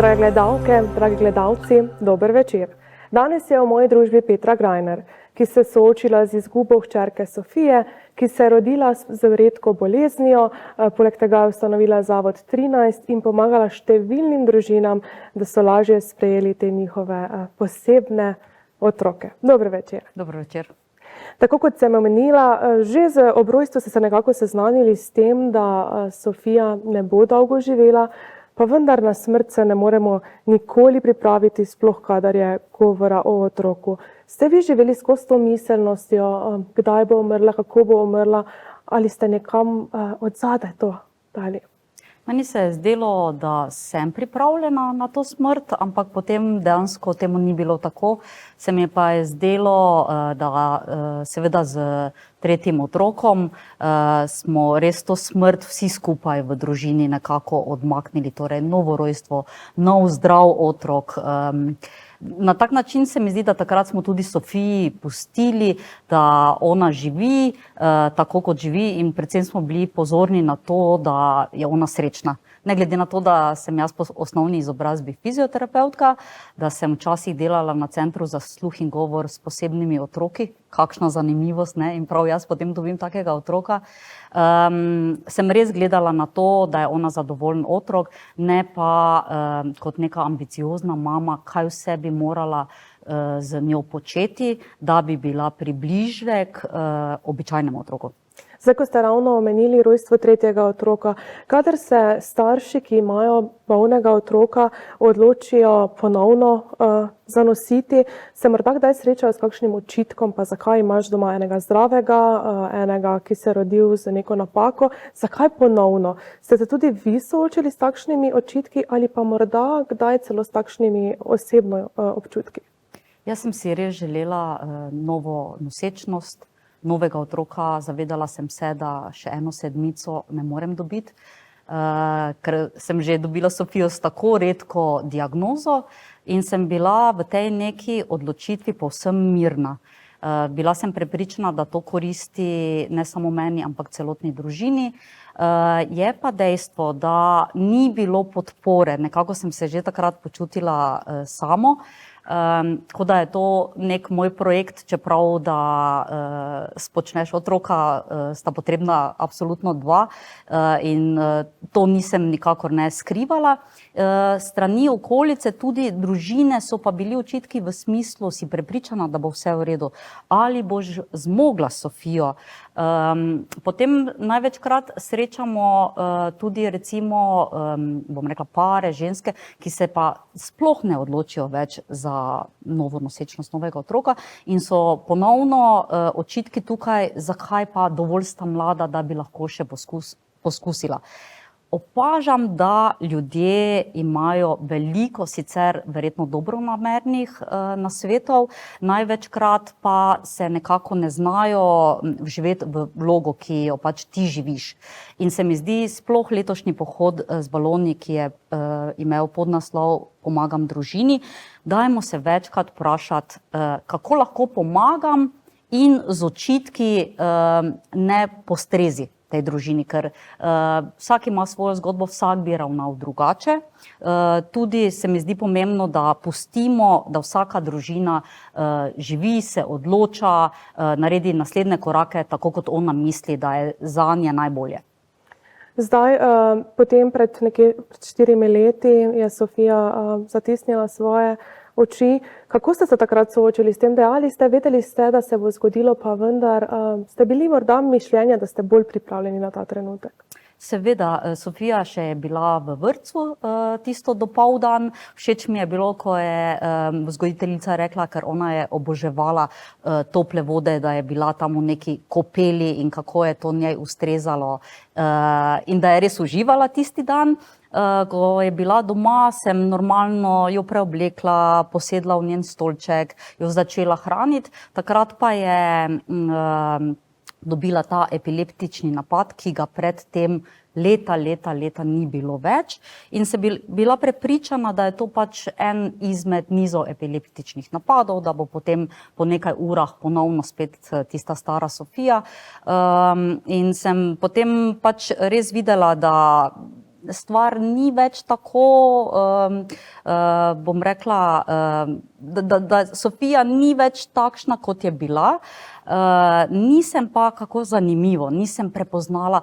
Drage gledalke, dragi gledalci, dober večer. Danes je v moji družbi Petra Grajner, ki se soočila z izgubo hčerke Sofije, ki se je rodila z redko boleznijo, poleg tega je ustanovila Zavod 13 in pomagala številnim družinam, da so lažje sprejeli te njihove posebne otroke. Dober večer. Dober večer. Tako kot sem omenila, že z ob rojstvu ste se nekako seznanili s tem, da Sofija ne bo dolgo živela, pa vendar na smrt se ne moremo nikoli pripraviti, sploh kadar je govora o otroku. Ste vi živeli skozi to miselnostjo, kdaj bo umrla, kako bo umrla, ali ste nekam od zadaj to dali? Meni se je zdelo, da sem pripravljena na to smrt, ampak potem dejansko temu ni bilo tako. Se mi pa je zdelo, da seveda z tretjim otrokom smo res to smrt vsi skupaj v družini nekako odmaknili, torej novo rojstvo, nov zdrav otrok. Na tak način se mi zdi, da takrat smo tudi Sofiji pustili, da ona živi tako, kot živi, in predvsem smo bili pozorni na to, da je ona srečna. Ne glede na to, da sem jaz po osnovni izobrazbi fizioterapeutka, da sem včasih delala na Centru za sluh in govor s posebnimi otroki, kakšna zanimivost, ne? In prav jaz potem dobim takega otroka. Sem res gledala na to, da je ona zadovoljen otrok, ne pa kot neka ambiciozna mama, kaj vse bi morala z njo početi, da bi bila približek običajnemu otroku. Zdaj, ko ste ravno omenili rojstvo tretjega otroka, kadar se starši, ki imajo bolnega otroka, odločijo ponovno zanositi, se morda kdaj srečajo s kakšnim očitkom, pa zakaj imaš doma enega zdravega, enega, ki se je rodil z neko napako, zakaj ponovno? Ste se tudi vi soočili s takšnimi očitki ali pa morda kdaj celo s takšnimi osebno občutki? Jaz sem si res želela novo nosečnost, novega otroka, zavedala sem se, da še eno sedmico ne morem dobiti, ker sem že dobila Sofijo s tako redko diagnozo in sem bila v tej neki odločitvi povsem mirna. Bila sem prepričana, da to koristi ne samo meni, ampak celotni družini. Je pa dejstvo, da ni bilo podpore, nekako sem se že takrat počutila samo, tako da je to nek moj projekt, čeprav da spočneš otroka, sta potrebna absolutno dva in to nisem nikakor ne skrivala. Strani okolice, tudi družine, so pa bili očitki v smislu, si prepričana, da bo vse v redu, ali boš zmogla Sofijo. Potem največkrat srečamo tudi recimo, bom rekla, pare, ženske, ki se pa sploh ne odločijo več za novo nosečnost novega otroka in so ponovno očitki tukaj, zakaj pa dovolj sta mlada, da bi lahko še poskusila. Opažam, da ljudje imajo veliko sicer verjetno dobronamernih nasvetov, največkrat pa se nekako ne znajo vživeti v vlogo, ki jo pač ti živiš. In se mi zdi sploh letošnji pohod z baloni, ki je imel podnaslov Pomagam družini, dajmo se večkrat vprašati, kako lahko pomagam in z očitki ne postrezi tej družini, ker vsak ima svojo zgodbo, vsak bi ravnal drugače. Tudi se mi zdi pomembno, da pustimo, da vsaka družina živi, se odloča, naredi naslednje korake, tako kot ona misli, da je zanje najbolje. Zdaj, potem pred nekje 4 leti je Sofija zatisnila svoje oči. Kako ste se takrat soočili s tem, dejali ste, vedeli ste, da se bo zgodilo, pa vendar ste bili morda mišljenja, da ste bolj pripravljeni na ta trenutek? Seveda, Sofija še je bila v vrtcu tisto dopoldan. Všeč mi je bilo, ko je vzgojiteljica rekla, ker ona je oboževala tople vode, da je bila tam v neki kopeli in kako je to njej ustrezalo in da je res uživala tisti dan. Ko je bila doma, sem normalno jo preoblekla, posedla v njen stolček, jo začela hraniti. Takrat pa je dobila ta epileptični napad, ki ga predtem leta ni bilo več. In se bila prepričana, da je to pač en izmed nizov epileptičnih napadov, da bo potem po nekaj urah ponovno spet tista stara Sofija. In sem potem pač res videla, da stvar ni več tako, bom rekla, da Sofija ni več takšna, kot je bila. Nisem pa, kako zanimivo, nisem prepoznala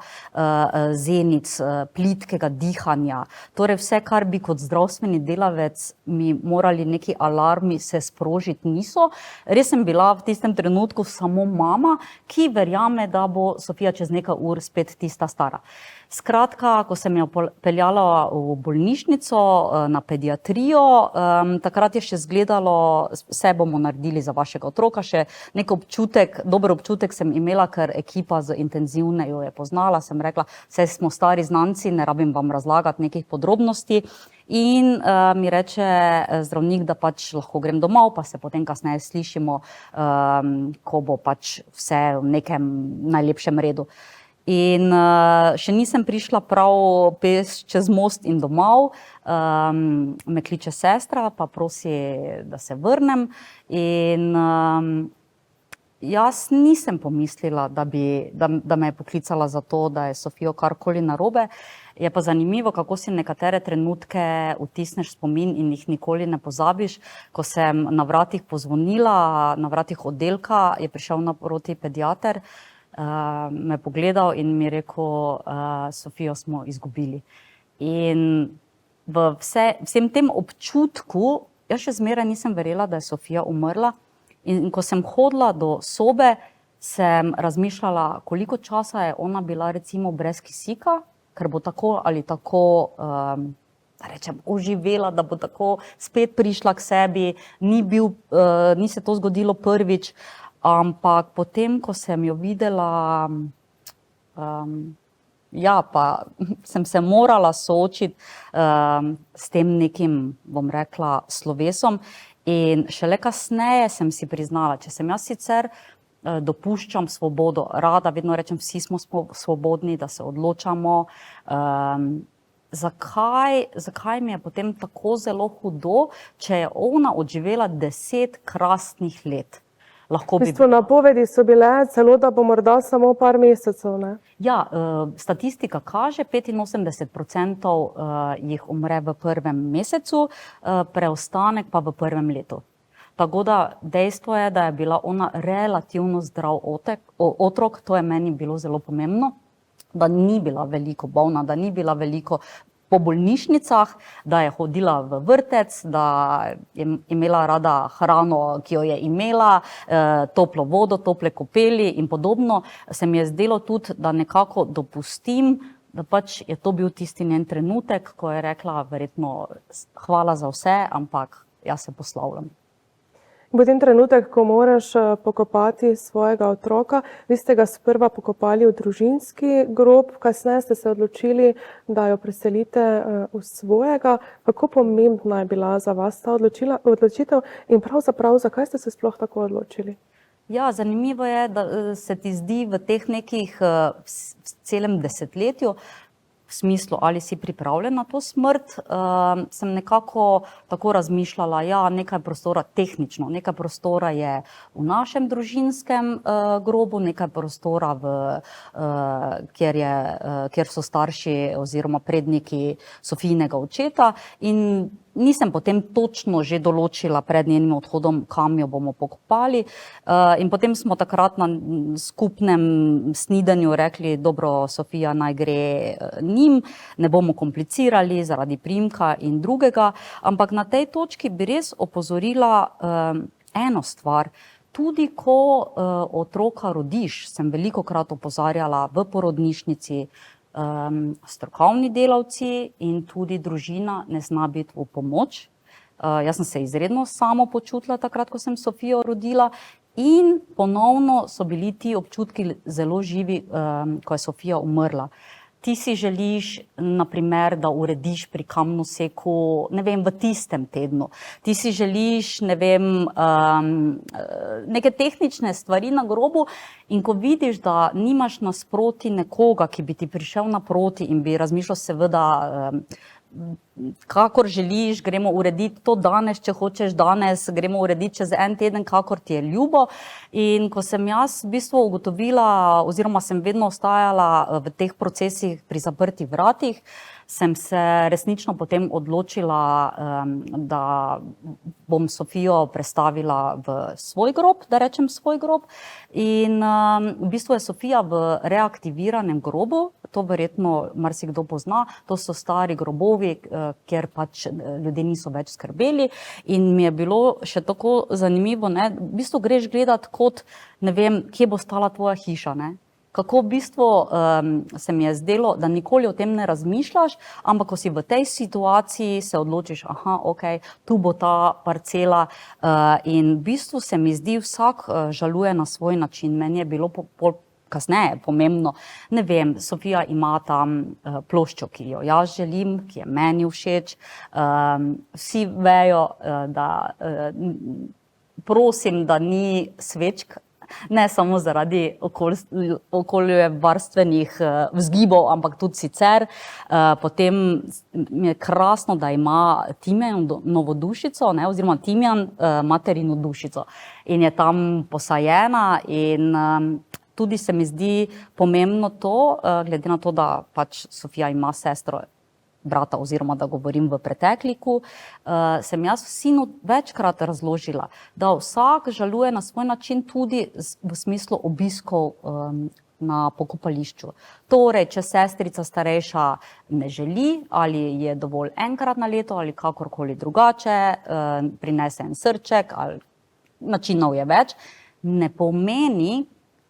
zenic, plitkega dihanja. Torej vse, kar bi kot zdravstveni delavec mi morali neki alarmi se sprožiti, niso. Res sem bila v tistem trenutku samo mama, ki verjame, da bo Sofija čez nekaj ur spet tista stara. Skratka, ko sem jo peljala v bolnišnico na pediatrijo, takrat je še izgledalo, vse bomo naredili za vašega otroka, še nek občutek, dober občutek sem imela, ker ekipa z intenzivne jo je poznala, sem rekla, saj smo stari znanci, ne rabim vam razlagati nekih podrobnosti. In mi reče zdravnik, da pač lahko grem domov, pa se potem kasneje slišimo, ko bo pač vse v nekem najlepšem redu. In še nisem prišla prav peš čez most in domov, me kliče sestra, pa prosi, da se vrnem. In jaz nisem pomislila, da me je poklicala za to, da je Sofijo karkoli narobe. Je pa zanimivo, kako si nekatere trenutke vtisneš spomin in jih nikoli ne pozabiš. Ko sem na vratih pozvonila, na vratih oddelka, je prišel naproti pediater, me pogledal in mi rekel, Sofijo smo izgubili. In v vsem tem občutku, jaz še zmeraj nisem verjela, da je Sofija umrla. In ko sem hodila do sobe, sem razmišljala, koliko časa je ona bila recimo brez kisika, ker bo tako ali tako, da rečem, oživela, da bo tako spet prišla k sebi, ni se to zgodilo prvič. Ampak potem, ko sem jo videla, pa sem se morala soočiti s tem nekim, bom rekla, slovesom. In šele kasneje sem si priznala, če sem jaz sicer dopuščam svobodo, rada vedno rečem, vsi smo svobodni, da se odločamo. Zakaj mi je potem tako zelo hudo, če je ona odživela 10 krasnih let? V bistvu napovedi so bile celo, da bo morda samo par mesecev, ne? Ja, statistika kaže, 85% jih umre v prvem mesecu, preostanek pa v prvem letu. Tako da dejstvo je, da je bila ona relativno zdrav otrok, to je meni bilo zelo pomembno, da ni bila veliko bolna, da ni bila veliko po bolnišnicah, da je hodila v vrtec, da je imela rada hrano, ki jo je imela, toplo vodo, tople kopeli in podobno. Se mi je zdelo tudi, da nekako dopustim, da pač je to bil tisti njen trenutek, ko je rekla verjetno hvala za vse, ampak jaz se poslavljam. Potem trenutek, ko moraš pokopati svojega otroka, vi ste ga sprva pokopali v družinski grob, kasneje ste se odločili, da jo preselite v svojega. Kako pomembna je bila za vas ta odločitev in pravzaprav, zakaj ste se sploh tako odločili? Ja, zanimivo je, da se ti zdi v teh nekih celem desetletju, v smislu, ali si pripravljen na to smrt, sem nekako tako razmišljala, ja, nekaj prostora tehnično, nekaj prostora je v našem družinskem grobu, nekaj prostora, kjer so starši oziroma predniki Sofijinega očeta in nisem potem točno že določila pred njenim odhodom, kam jo bomo pokopali. In potem smo takrat na skupnem snidanju rekli, dobro, Sofija naj gre njim, ne bomo komplicirali zaradi priimka in drugega, ampak na tej točki bi res opozorila eno stvar. Tudi ko otroka rodiš, sem velikokrat opozarjala v porodnišnici, strokovni delavci in tudi družina ne zna biti v pomoč. Jaz sem se izredno samo počutila takrat, ko sem Sofijo rodila in ponovno so bili ti občutki zelo živi, ko je Sofija umrla. Ti si želiš, na primer, da urediš pri kamnoseku, ne vem, v tistem tednu. Ti si želiš, ne vem, neke tehnične stvari na grobu in ko vidiš, da nimaš nasproti nekoga, ki bi ti prišel naproti in bi razmišljal seveda, kakor želiš, gremo urediti to danes, če hočeš danes, gremo urediti čez en teden, kakor ti je ljubo. In ko sem jaz v bistvu ugotovila, oziroma sem vedno ostajala v teh procesih pri zaprtih vratih, sem se resnično potem odločila, da bom Sofijo prestavila v svoj grob, da rečem svoj grob. In v bistvu je Sofija v reaktiviranem grobu, to verjetno marsikdo pozna, to so stari grobovi, kjer pač ljudje niso več skrbeli. In mi je bilo še tako zanimivo, ne, v bistvu greš gledat kot, ne vem, kje bo stala tvoja hiša, ne. Kako v bistvu se mi je zdelo, da nikoli o tem ne razmišljaš, ampak ko si v tej situaciji se odločiš, aha, ok, tu bo ta parcela, in v bistvu se mi zdi, vsak žaluje na svoj način. Meni je bilo kasneje pomembno, ne vem, Sofija ima tam ploščo, ki jo jaz želim, ki je meni všeč, vsi vejo, da prosim, da ni svečk, ne samo zaradi okoljevarstvenih vzgibov, ampak tudi sicer. Potem mi je krasno, da ima timijanovo dušico, ne, oziroma timijan materino dušico in je tam posajena in tudi se mi zdi pomembno to, glede na to, da pač Sofija ima sestro, brata, oziroma da govorim v pretekliku, sem jaz sinu večkrat razložila, da vsak žaluje na svoj način tudi v smislu obiskov na pokopališču. Torej, če sestrica starejša ne želi, ali je dovolj enkrat na leto, ali kakorkoli drugače, prinese en srček, ali načinov je več, ne pomeni,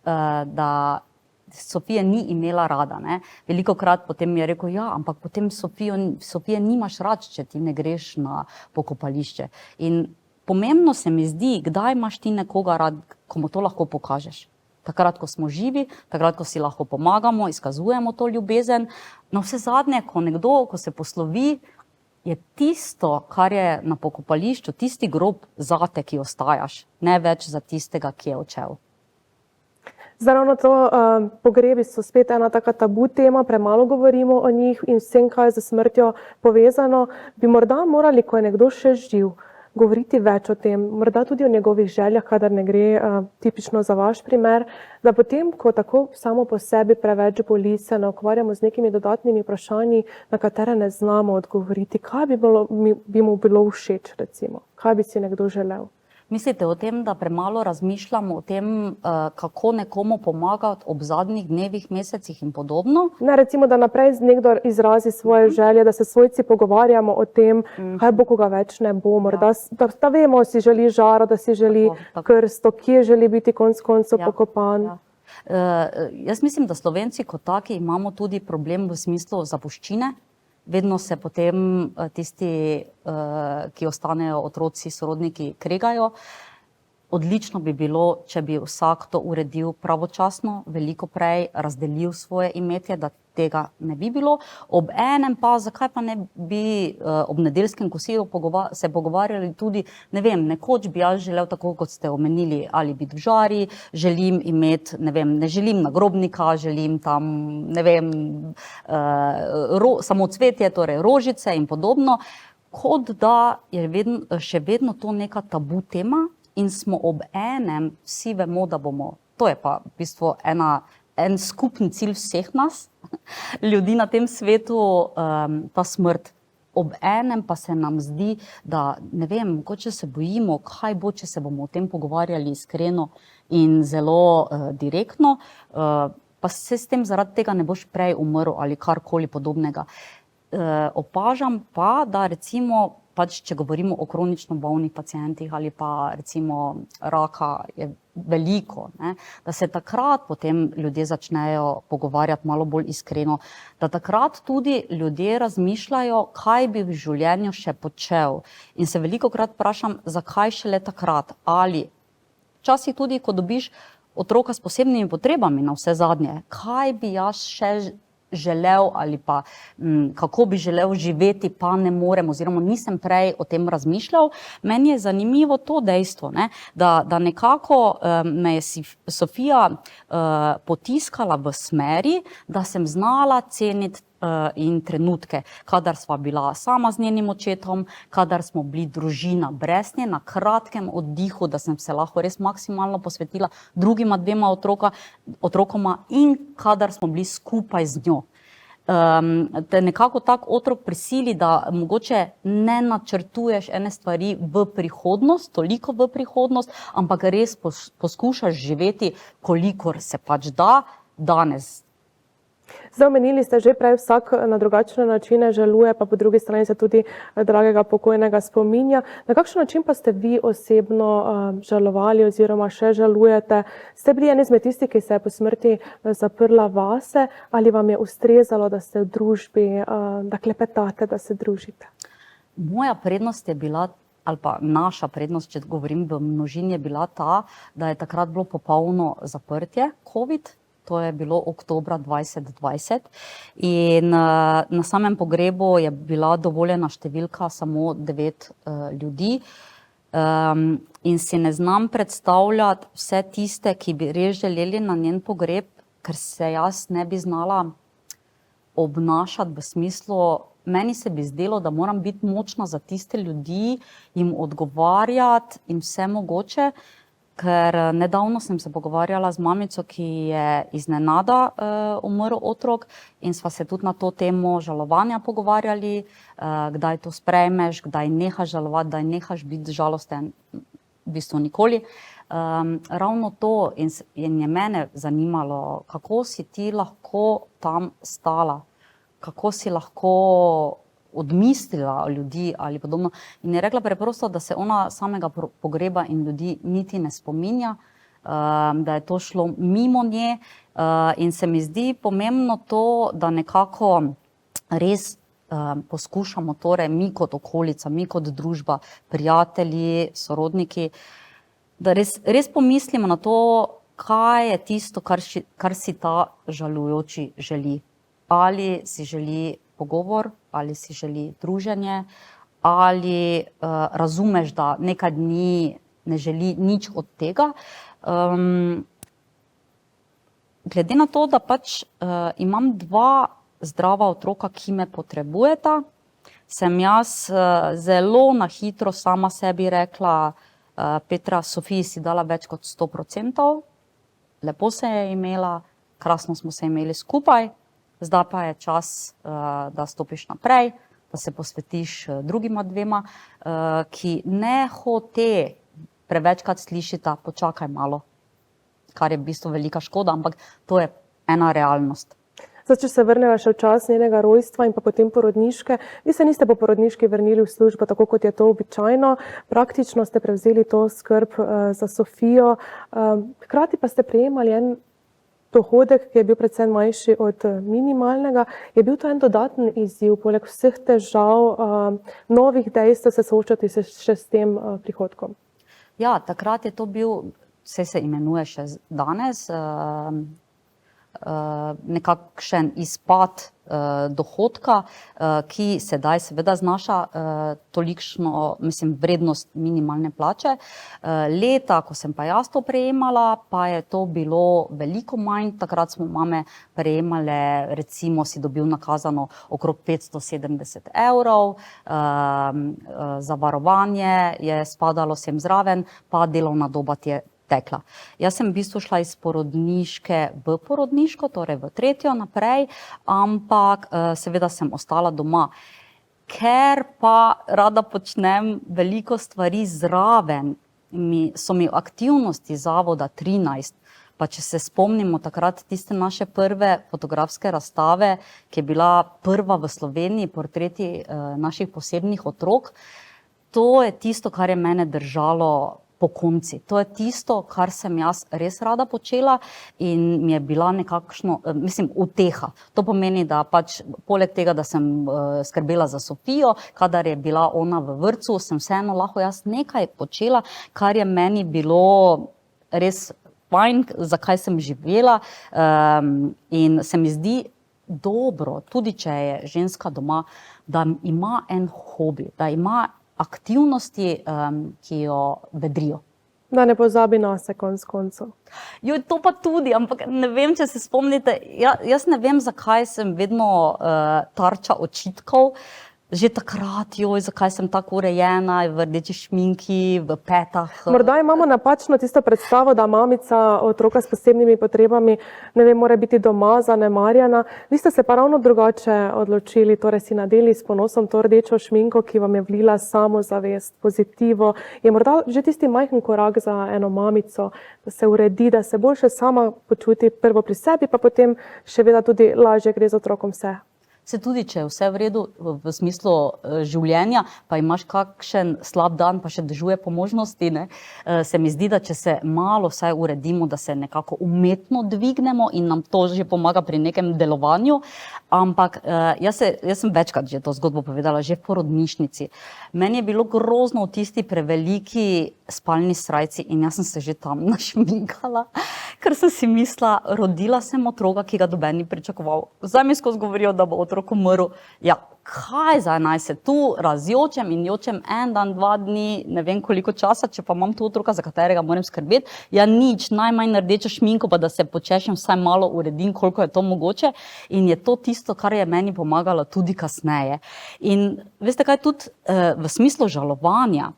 da Sofije ni imela rada, ne. Velikokrat potem mi je rekel, ja, ampak potem Sofije nimaš rad, če ti ne greš na pokopališče. In pomembno se mi zdi, kdaj imaš ti nekoga rad, ko mu to lahko pokažeš. Takrat, ko smo živi, takrat, ko si lahko pomagamo, izkazujemo to ljubezen. No, vse zadnje, ko se poslovi, je tisto, kar je na pokopališču, tisti grob zate, ki ostajaš, ne več za tistega, ki je odšel. Zdaj ravno to, pogrebi so spet ena taka tabu tema, premalo govorimo o njih in vsem, kaj je z smrtjo povezano. Bi morda morali, ko je nekdo še živ, govoriti več o tem, morda tudi o njegovih željah, kadar ne gre tipično za vaš primer, da potem, ko tako samo po sebi preveč boli, se ne ukvarjamo z nekimi dodatnimi vprašanji, na katere ne znamo odgovoriti. Kaj bi mu bilo všeč, recimo? Kaj bi si nekdo želel? Mislite o tem, da premalo razmišljamo o tem, kako nekomu pomagati ob zadnjih dnevih, mesecih in podobno? Ne, recimo, da naprej nekdo izrazi svoje želje, da se svojci pogovarjamo o tem, kaj bo, ko ga več ne bo. Morda, da vemo, si želi žaro, da si želi krsto, kje želi biti konec koncev pokopan. Jaz mislim, da Slovenci kot taki imamo tudi problem v smislu zapuščine. Vedno se potem tisti, ki ostanejo otroci, sorodniki, kregajo. Odlično bi bilo, če bi vsak to uredil pravočasno, veliko prej razdelil svoje imetje, da tega ne bi bilo. Ob enem pa, zakaj pa ne bi ob nedeljskem kosilu se pogovarjali tudi, ne vem, nekoč bi jaz želel, tako kot ste omenili, ali biti v žari, želim imeti, ne vem, ne želim nagrobnika, želim tam, ne vem, samo cvetje, torej rožice in podobno, kot da je še vedno to neka tabu tema. In smo ob enem, vsi vemo, da bomo, to je pa v bistvu en skupni cilj vseh nas, ljudi na tem svetu, ta smrt. Ob enem pa se nam zdi, da ne vem, mogoče se bojimo, kaj bo, če se bomo o tem pogovarjali iskreno in zelo direktno, pa se s tem zaradi tega ne boš prej umrl ali karkoli podobnega. Opažam pa, da recimo, pač, če govorimo o kronično bolnih pacientih ali pa recimo raka je veliko, ne, da se takrat potem ljudje začnejo pogovarjati malo bolj iskreno, da takrat tudi ljudje razmišljajo, kaj bi v življenju še počel. In se velikokrat vprašam, zakaj šele takrat, ali včasih tudi, ko dobiš otroka s posebnimi potrebami na vse zadnje, kaj bi jaz še želel ali pa kako bi želel živeti, pa ne morem, oziroma nisem prej o tem razmišljal. Meni je zanimivo to dejstvo, ne, da nekako me je Sofija potiskala v smeri, da sem znala ceniti in trenutke, kadar sva bila sama z njenim očetom, kadar smo bili družina brez nje, na kratkem oddihu, da sem se lahko res maksimalno posvetila drugima dvema otrokoma in kadar smo bili skupaj z njo. Te nekako tak otrok prisili, da mogoče ne načrtuješ ene stvari v prihodnost, toliko v prihodnost, ampak res poskušaš živeti, kolikor se pač da danes. Zdaj omenili ste že prej, vsak na drugačne načine žaluje, pa po drugi strani se tudi dragega pokojnega spominja. Na kakšen način pa ste vi osebno žalovali oziroma še žalujete? Ste bili eni izmed tistih, ki se je po smrti zaprla vase, ali vam je ustrezalo, da ste v družbi, da klepetate, da se družite? Moja prednost je bila, ali pa naša prednost, če govorim v množini, je bila ta, da je takrat bilo popolno zaprtje, COVID. To je bilo oktobra 2020 in na samem pogrebu je bila dovoljena številka samo 9 ljudi. In si ne znam predstavljati vse tiste, ki bi res želeli na njen pogreb, ker se jaz ne bi znala obnašati v smislu, meni se bi zdelo, da moram biti močna za tiste ljudi, jim odgovarjati in vse mogoče. Ker nedavno sem se pogovarjala z mamico, ki je iznenada umrl otrok in sva se tudi na to temo žalovanja pogovarjali, kdaj to sprejmeš, kdaj nehaš žalovati, kdaj nehaš biti žalosten, v bistvu nikoli. Ravno to in je mene zanimalo, kako si ti lahko tam stala, kako si lahko odmislila ljudi ali podobno. In je rekla preprosto, da se ona samega pogreba in ljudi niti ne spominja, da je to šlo mimo nje. In se mi zdi pomembno to, da nekako res poskušamo, torej mi kot okolica, mi kot družba, prijatelji, sorodniki, da res pomislimo na to, kaj je tisto, kar si ta žalujoči želi. Ali si želi pogovor, ali si želi druženje, ali razumeš, da nekaj dni ne želi nič od tega. Glede na to, da pač imam 2 zdrava otroka, ki me potrebujeta, sem jaz zelo na hitro sama sebi rekla, Petra, Sofiji si dala več kot 100%, lepo se je imela, krasno smo se imeli skupaj, zdaj pa je čas, da stopiš naprej, da se posvetiš drugima 2, ki ne hote prevečkrat slišita, počakaj malo, kar je v bistvu velika škoda, ampak to je ena realnost. Zdaj, če se vrneva še v čas njenega rojstva in pa potem porodniške, vi se niste po porodniški vrnili v službo, tako kot je to običajno. Praktično ste prevzeli to skrb za Sofijo. Hkrati pa ste prejemali en dohodek, ki je bil predvsem manjši od minimalnega. Je bil to en dodaten izziv, poleg vseh težav, novih dejstev se soočati še s tem prihodkom? Ja, takrat je to bil, se imenuje še danes, nekakšen izpad dohodka, ki sedaj seveda znaša tolikšno, vrednost minimalne plače. Leta, ko sem pa jaz to prejemala, pa je to bilo veliko manj. Takrat smo mame prejemale, recimo si dobil nakazano okrog 570 €, zavarovanje je spadalo sem zraven, pa delovna doba ti je tekla. Jaz sem v bistvu šla iz porodniške v porodniško, torej v 3. naprej, ampak seveda sem ostala doma. Ker pa rada počnem veliko stvari zraven, so mi aktivnosti Zavoda 13, pa če se spomnimo takrat tiste naše prve fotografske razstave, ki je bila prva v Sloveniji, portreti naših posebnih otrok, to je tisto, kar je mene držalo pokonci. To je tisto, kar sem jaz res rada počela in mi je bila nekakšno, uteha. To pomeni, da pač poleg tega, da sem skrbela za Sofijo, kadar je bila ona v vrtcu, sem vseeno lahko jaz nekaj počela, kar je meni bilo res fajn, zakaj sem živela, in se mi zdi dobro, tudi če je ženska doma, da ima en hobi, da ima aktivnosti, ki jo vedrijo. Da ne pozabi na se konec koncev. Jo, to pa tudi, ampak ne vem, če se spomnite, jaz ne vem, zakaj sem vedno tarča očitkov. Že takrat, joj, zakaj sem tako urejena, v rdeči šminki, v petah. Morda imamo napačno tisto predstavo, da mamica otroka s posebnimi potrebami, ne vem, mora biti doma zanemarjena. Vi ste se pa ravno drugače odločili, torej si nadeli s ponosom to rdečo šminko, ki vam je vlila samozavest, pozitivo. Je morda že tisti majhen korak za eno mamico, da se uredi, da se boljše sama počuti prvo pri sebi, pa potem še vedno tudi lažje gre z otrokom vse. Se tudi, če je vse v redu v smislu življenja, pa imaš kakšen slab dan, pa še dežuje po možnosti, ne? Se mi zdi, da če se malo vsaj uredimo, da se nekako umetno dvignemo in nam to že pomaga pri nekem delovanju. Ampak jaz sem večkrat že to zgodbo povedala, že v porodnišnici. Meni je bilo grozno v tisti preveliki spalni srajci in jaz sem se že tam našminkala, ker sem si mislila, rodila sem otroka, ki ga noben ni pričakoval. Zdaj mi skozi govorijo, da bo otrok umrl. Ja, kaj zdaj naj se tu razjočem in jočem en dan, 2 dni, ne vem koliko časa, če pa imam tu otroka, za katerega moram skrbeti. Ja, nič, najmanj rdečo šminko, pa da se počešem, vsaj malo uredim, koliko je to mogoče. In je to tisto, kar je meni pomagalo tudi kasneje. In veste kaj, tudi v smislu žalovanja,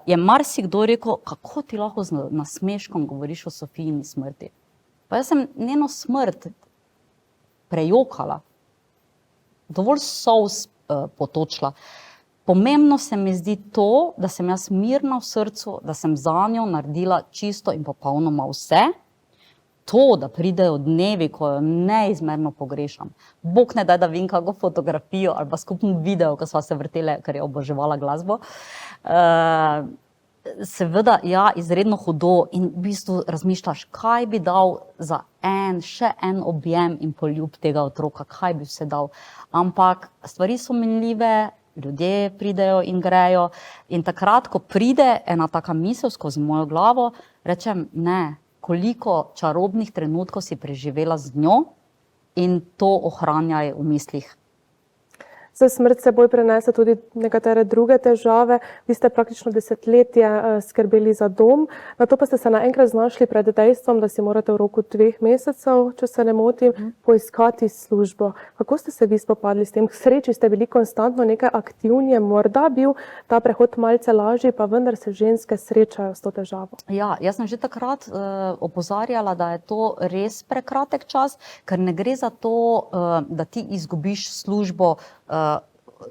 je marsikdo rekel, kako ti lahko z nasmeškom govoriš o Sofijini smrti. Pa jaz sem njeno smrt prejokala, dovolj solz potočila. Pomembno se mi zdi to, da sem jaz mirna v srcu, da sem zanjo naredila čisto in popolnoma vse. To, da pridejo dnevi, ko jo neizmerno pogrešam. Bog ne daj, da vem kako fotografijo ali pa skupni video, ko sva se vrtele, ker je oboževala glasbo. Seveda, ja, izredno hudo in v bistvu razmišljaš, kaj bi dal za še en objem in poljub tega otroka, kaj bi vse dal. Ampak stvari so minljive, ljudje pridejo in grejo in takrat, ko pride ena taka misel skozi mojo glavo, rečem, ne, koliko čarobnih trenutkov si preživela z njo in to ohranjaj v mislih. Za smrt seboj prenese tudi nekatere druge težave. Vi ste praktično desetletje skrbeli za dom, nato pa ste se naenkrat znašli pred dejstvom, da si morate v roku 2 mesecev, če se ne motim, poiskati službo. Kako ste se vi spopadli s tem? K sreči ste bili konstantno nekaj aktivni, je morda bil ta prehod malce lažji, pa vendar se ženske srečajo s to težavo. Ja, jaz sem že takrat opozarjala, da je to res prekratek čas, ker ne gre za to, da ti izgubiš službo,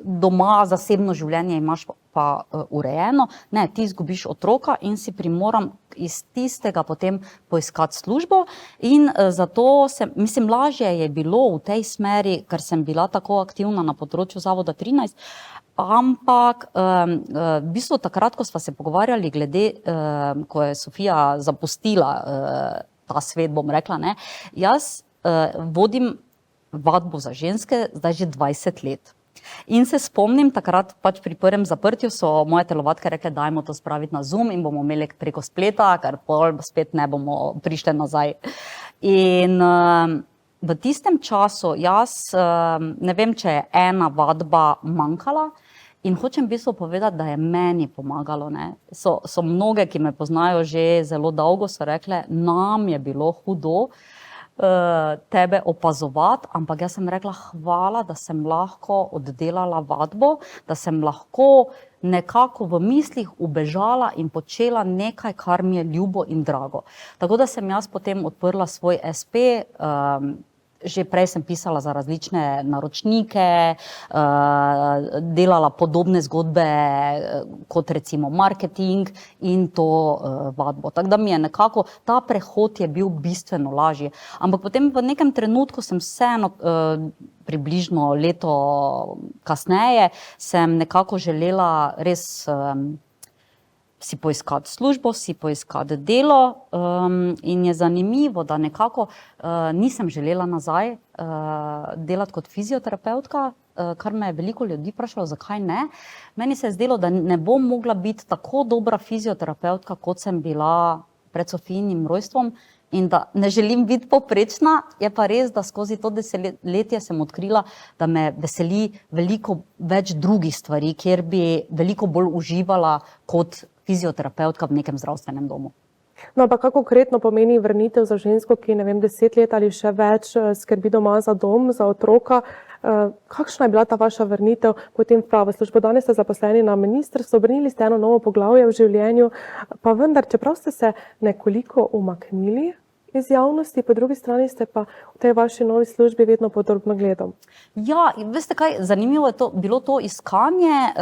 doma zasebno življenje imaš pa urejeno. Ne, ti izgubiš otroka in si primoran iz tistega potem poiskati službo. In zato mislim, lažje je bilo v tej smeri, ker sem bila tako aktivna na področju Zavoda 13, ampak v bistvu takrat, ko sva se pogovarjali glede, ko je Sofija zapustila ta svet, bom rekla, ne, jaz vodim vadbo za ženske zdaj že 20 let. In se spomnim, takrat pač pri prvem zaprtju so moje telovadke rekle, dajmo to spraviti na Zoom in bomo imeli preko spleta, ker pol spet ne bomo prišli nazaj. In v tistem času jaz ne vem, če je ena vadba manjkala in hočem v bistvu povedati, da je meni pomagalo. Ne. So mnoge, ki me poznajo že zelo dolgo, so rekle, nam je bilo hudo tebe opazovati, ampak jaz sem rekla, hvala, da sem lahko oddelala vadbo, da sem lahko nekako v mislih ubežala in počela nekaj, kar mi je ljubo in drago. Tako da sem jaz potem odprla svoj SP, že prej sem pisala za različne naročnike, delala podobne zgodbe kot recimo marketing in to vadbo. Tako da mi je nekako, ta prehod je bil bistveno lažji. Ampak potem v nekem trenutku sem vseeno, približno leto kasneje, sem nekako želela res si poiskati službo, si poiskati delo in je zanimivo, da nekako nisem želela nazaj delati kot fizioterapeutka, kar me je veliko ljudi vprašalo, zakaj ne. Meni se je zdelo, da ne bom mogla biti tako dobra fizioterapeutka, kot sem bila pred Sofijinim rojstvom in da ne želim biti povprečna, je pa res, da skozi to desetletje sem odkrila, da me veseli veliko več drugih stvari, kjer bi veliko bolj uživala kot fizioterapeutka v nekem zdravstvenem domu. No, pa kako konkretno pomeni vrnitev za žensko, ki, ne vem, 10 let ali še več skrbi doma za dom, za otroka? Kakšna je bila ta vaša vrnitev potem v pravo službo? Danes ste zaposleni na ministrstvu, obrnili ste eno novo poglavje v življenju, pa vendar, čeprav ste se nekoliko umaknili iz javnosti, po drugi strani ste pa v tej vaši novi službi vedno pod drobnogledom. Ja, in veste kaj, zanimivo je bilo to iskanje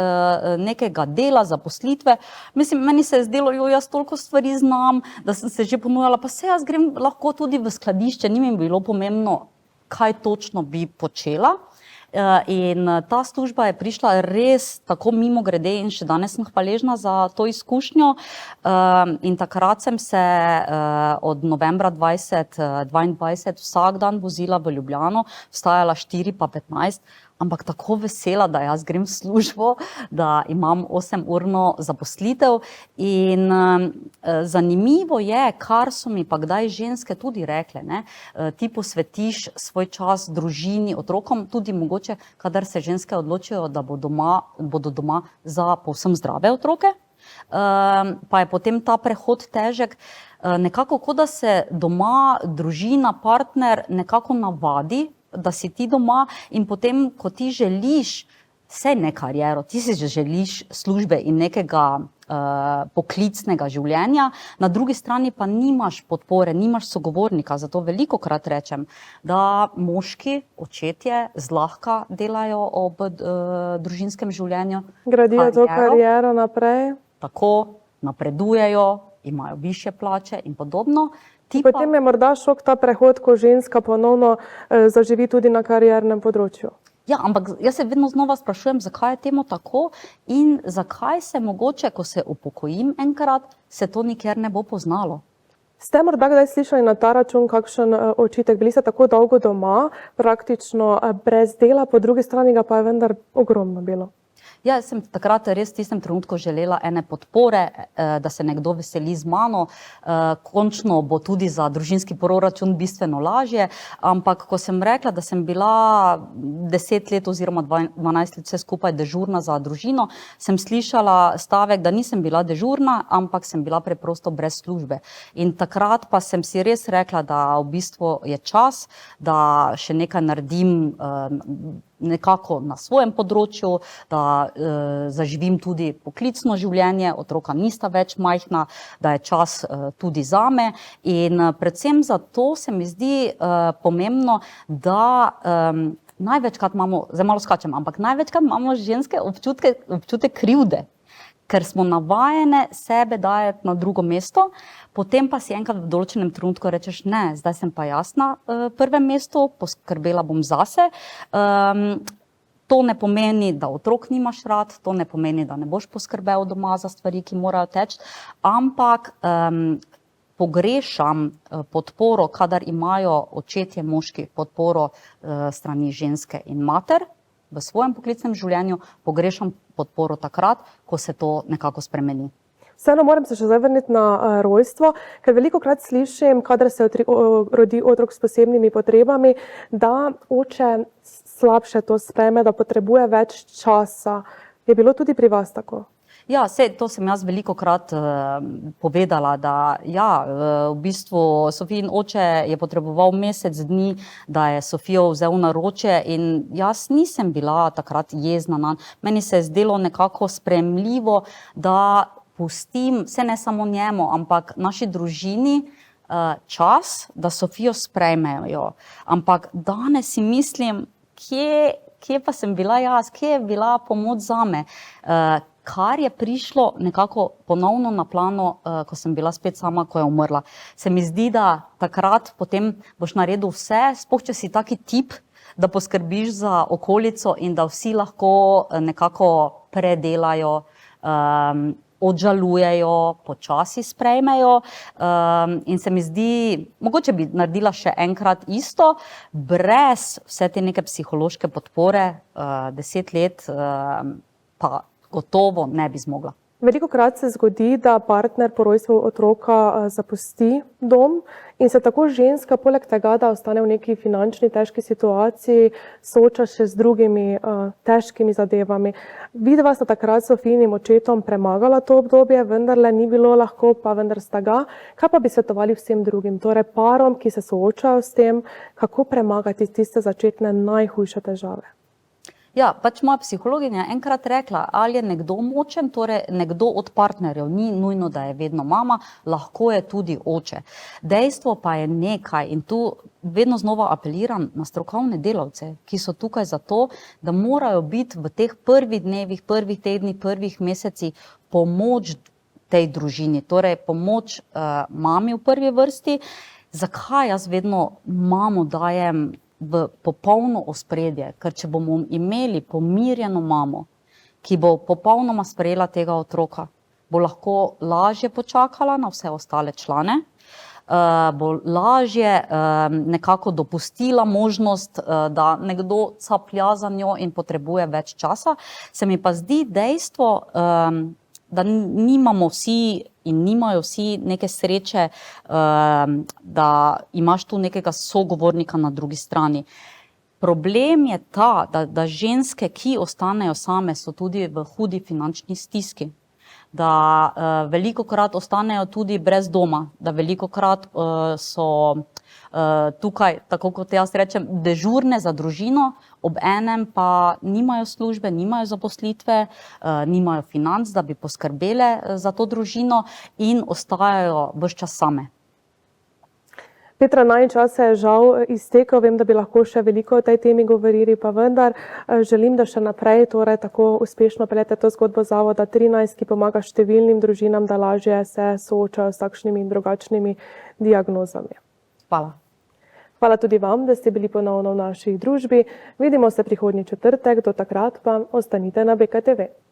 nekega dela, zaposlitve. Mislim, meni se je zdelo, jaz toliko stvari znam, da sem se že ponujala, pa se jaz grem lahko tudi v skladišče, ni mi bilo pomembno, kaj točno bi počela. In ta služba je prišla res tako mimogrede in še danes sem hvaležna za to izkušnjo. In takrat sem se od novembra 2022 vsak dan vozila v Ljubljano, vstajala 4 pa 15, ampak tako vesela, da jaz grem v službo, da imam 8-urno zaposlitev. In zanimivo je, kar so mi pa kdaj ženske tudi rekle, ne? Ti posvetiš svoj čas družini, otrokom, tudi mogoče, kadar se ženske odločijo, da bodo doma za povsem zdrave otroke. Pa je potem ta prehod težek, nekako kot da se doma družina, partner nekako navadi, da si ti doma in potem, ko ti želiš vse ne kariero, ti si želiš službe in nekega poklicnega življenja, na drugi strani pa nimaš podpore, nimaš sogovornika, zato velikokrat rečem, da moški, očetje zlahka delajo ob družinskem življenju. Gradijo to kariero naprej. Tako, napredujejo, imajo višje plače in podobno. Potem je morda šok ta prehod, ko ženska ponovno zaživi tudi na kariernem področju. Ja, ampak jaz se vedno znova sprašujem, zakaj je temu tako in zakaj se mogoče, ko se upokojim enkrat, se to nikjer ne bo poznalo. Ste morda kdaj slišali na ta račun kakšen očitek? Bili ste tako dolgo doma, praktično brez dela, po drugi strani ga pa je vendar ogromno bilo. Ja, sem takrat res v tistem trenutku želela ene podpore, da se nekdo veseli z mano. Končno bo tudi za družinski proračun bistveno lažje, ampak ko sem rekla, da sem bila 10 let oziroma 12 let vse skupaj dežurna za družino, sem slišala stavek, da nisem bila dežurna, ampak sem bila preprosto brez službe. In takrat pa sem si res rekla, da v bistvu je čas, da še nekaj naredim nekako na svojem področju, da zaživim tudi poklicno življenje, otroka nista več majhna, da je čas tudi zame. In predvsem zato se mi zdi pomembno, da največkrat imamo, zdaj malo skačem, ampak največkrat imamo ženske občutek krivde, ker smo navajene sebe dajati na drugo mesto, potem pa si enkrat v določenem trenutku rečeš, ne, zdaj sem pa jaz na prvem mestu, poskrbela bom zase. To ne pomeni, da otrok nimaš rad, to ne pomeni, da ne boš poskrbel doma za stvari, ki morajo teči, ampak pogrešam podporo, kadar imajo očetje moški podporo strani ženske in mater. V svojem poklicnem življenju pogrešam podporo takrat, ko se to nekako spremeni. Vseeno moram se še zdaj vrniti na rojstvo, ker velikokrat slišim, kadar se rodi otrok s posebnimi potrebami, da oče slabše to sprejme, da potrebuje več časa. Je bilo tudi pri vas tako? Ja, to sem jaz velikokrat povedala, da ja, v bistvu Sofijin oče je potreboval mesec dni, da je Sofijo vzel na roče in jaz nisem bila takrat jezna nanj. Meni se je zdelo nekako sprejemljivo, da pustim, vse ne samo njemu, ampak naši družini čas, da Sofijo sprejmejo. Ampak danes si mislim, kje pa sem bila jaz, kje je bila pomoč zame, kar je prišlo nekako ponovno na plano, ko sem bila spet sama, ko je umrla. Se mi zdi, da takrat potem boš naredil vse, sploh če si taki tip, da poskrbiš za okolico in da vsi lahko nekako predelajo, odžalujejo, počasi sprejmejo. In se mi zdi, mogoče bi naredila še enkrat isto, brez vse te neke psihološke podpore, 10 let pa gotovo ne bi zmogla. Velikokrat se zgodi, da partner po rojstvu otroka zapusti dom in se tako ženska, poleg tega, da ostane v neki finančni težki situaciji, sooča še z drugimi težkimi zadevami. Vidva sta takrat s Sofijinim očetom premagala to obdobje, vendarle ni bilo lahko, pa vendar sta ga. Kaj pa bi svetovali vsem drugim, torej parom, ki se soočajo s tem, kako premagati tiste začetne najhujše težave? Ja, pač moja psihologinja je enkrat rekla, ali je nekdo močen, torej nekdo od partnerjev, ni nujno, da je vedno mama, lahko je tudi oče. Dejstvo pa je nekaj in tu vedno znova apeliram na strokovne delavce, ki so tukaj zato, da morajo biti v teh prvih dnevih, prvih tednih, prvih mesecih pomoč tej družini, torej pomoč mami v prvi vrsti. Zakaj jaz vedno mamo dajem v popolno ospredje, ker če bomo imeli pomirjeno mamo, ki bo popolnoma sprejela tega otroka, bo lahko lažje počakala na vse ostale člane, bo lažje nekako dopustila možnost, da nekdo caplja za njo in potrebuje več časa. Se mi pa zdi dejstvo, da nimamo vsi in nimajo vsi neke sreče, da imaš tu nekega sogovornika na drugi strani. Problem je ta, da ženske, ki ostanejo same, so tudi v hudi finančni stiski. Da velikokrat ostanejo tudi brez doma, da velikokrat so tukaj, tako kot jaz rečem, dežurne za družino, ob enem pa nimajo službe, nimajo zaposlitve, nimajo financ, da bi poskrbele za to družino in ostajajo ves čas same. Petra, najin čas se je žal iztekel, vem, da bi lahko še veliko o tej temi govorili, pa vendar želim, da še naprej torej tako uspešno peljete to zgodbo Zavoda 13, ki pomaga številnim družinam, da lažje se soočajo s takšnimi in drugačnimi diagnozami. Hvala. Hvala tudi vam, da ste bili ponovno v naši družbi. Vidimo se prihodnji četrtek, do takrat pa ostanite na BKTV.